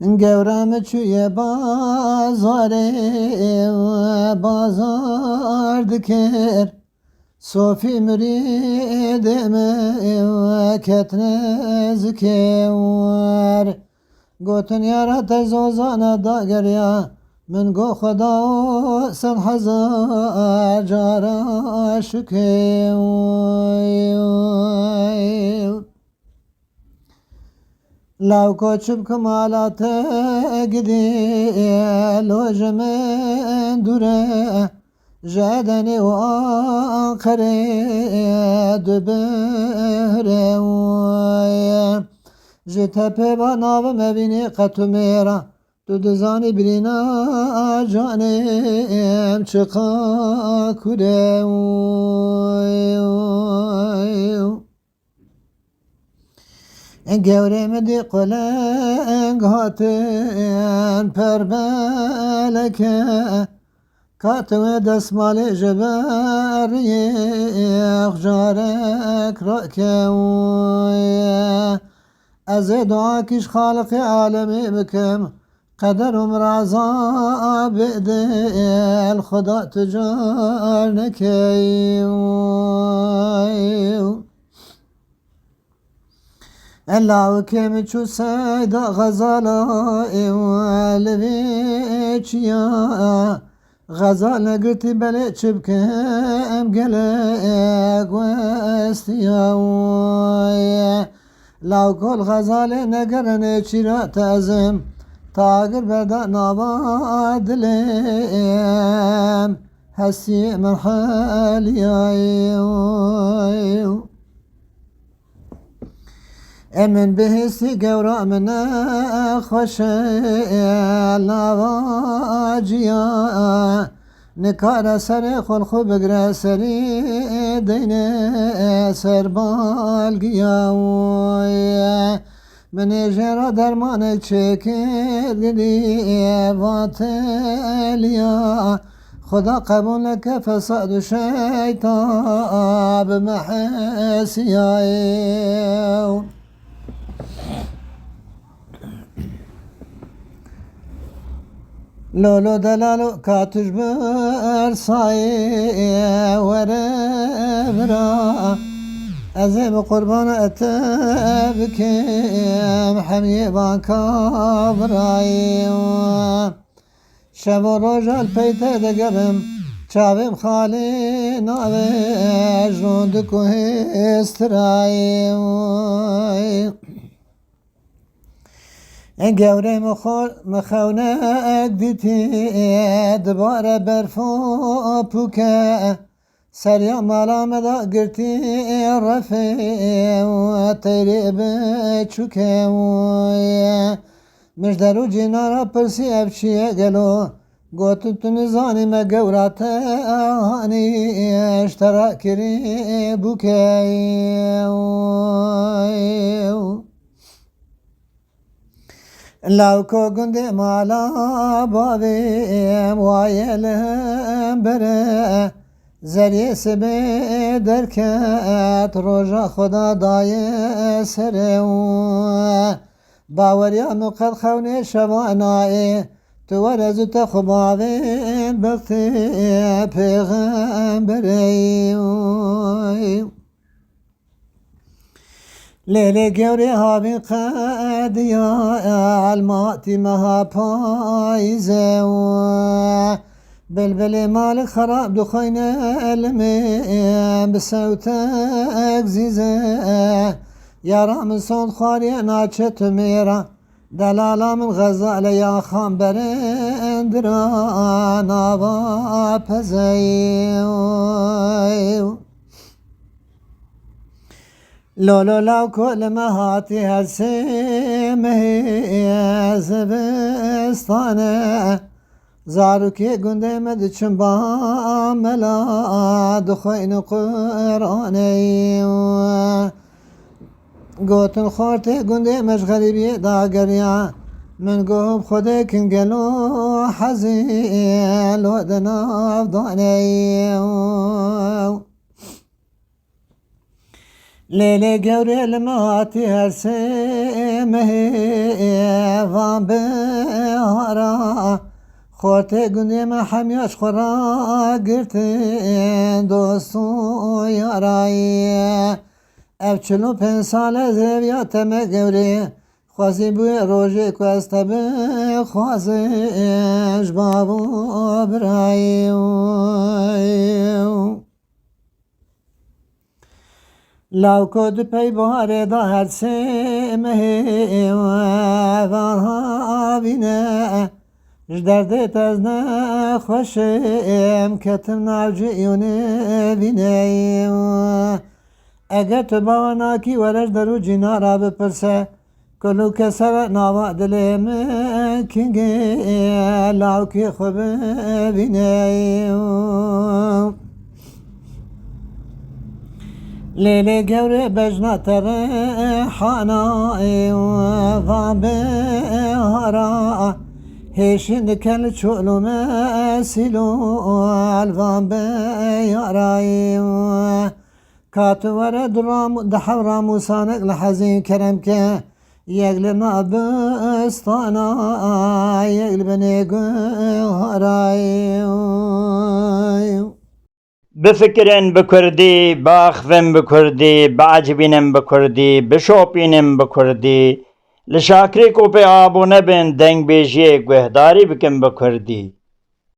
گەورەم چوویە بازار دکرد سۆفی مریدێمە کەتنە زکێوەر گوتن یارە تەزۆزانە داگەریا من گۆ خدا سەد حەزار جارە شکێوەر لاو کۆچم کەمالاتە گدێ لۆژە من دوورە ژەدەنێ و ئاقەرێ دوبەرەوەیە ji tepê ba navê me bînî qet û mêra tu dizanî birîna canêm çiqa kure gewrê min dî quleng hatin perbeleke katime destmalê ji beriyê jarek rakewye ez ê dua kîj xaliqê alemê bikim qeder û miraza bêdil xuda tu car nekeyw Ellawekê min çû seyda xezala li vê çiya xezal negirtî belê çi bikim gelek westiya law kol xezalê negerenê çîra tezim tagir berda nava dilêm hestiyê min heliyayê Emin bihîstî gewra min nexweşe nava ciya nikare serê xwe xwe bigire serî deyne serbalgiya min ê jêra dermanê çêkir didî vateliya xuda qebûl neke fesad û şeyta bime hesiyayê Lolo delalo katüj ber saye were bira Ez ê bi qurbana ete bikim hemiyê banka birayê Şev û rojal peyte digerim çavêm xalê nave jrondik û hêstirayê Gewrê mixewnek dîtî dibare berf û pûke Seriya mala me da girtî refê teyrê biçûke Mijder û cînara pirsî ev çi ye gelo Gotin tu nizanî me gewra te hanî ji te re kirî bûke Lawko gundê mala bavêm waye li hembere Zeriyê sibê derket roja xuda daye serê Baweriya min qet xewnê şeva nayê Tu were zû te xwe bavên bixtî pêxemberê Lêlê gewrê havîn qediya elmatî meha payîzê Bilbilê malê xerab dixwîne elimê bi sewtek zîze Yara min son xwariye naçe tu mêra Delala min xezale ya xamberên dira nava pezeyê Lolo law ku li me hatî her sê mehê zivistane Zarokê gundê me diçin ba mela dixwînin Qur'anê Gotin xwartê gundê me ji xerîbiyê dageriya Min got xwedê kin gelo hezê lo di nav danê Lêlê gewrê li me hatî her sê مهوان بهارا خورته گنده من همیاش خورا گرتن دوستو یارایی اف 45 ساله زویات مگوری خوازی بوی روژه که از تبه خوازش بابو برایی لاوکو دو پی باره دا هر سه مهوان ها بینه جدرده تز نخوشم کتم ناوجیونه بینه اگر تو باوناکی ورش درو جینا را بپرسه کلو کسر ناوا دلم کنگه لاوکی خوب بینه لیلی گوره بجنا تره حانا وان بهارا هیشین کل چولو مسیلو الوان بیارایی کاتو ورد دحو راموسانک لحزین کرم که یگل نابستانا یگل بنیگو هرایی بفکرن بکردی باخفن بکردی بعجبینن بکردی بشوپینن بکردی لشاکری کو پی آبو نبین دنگ بیجی گوهداری بکن بکردی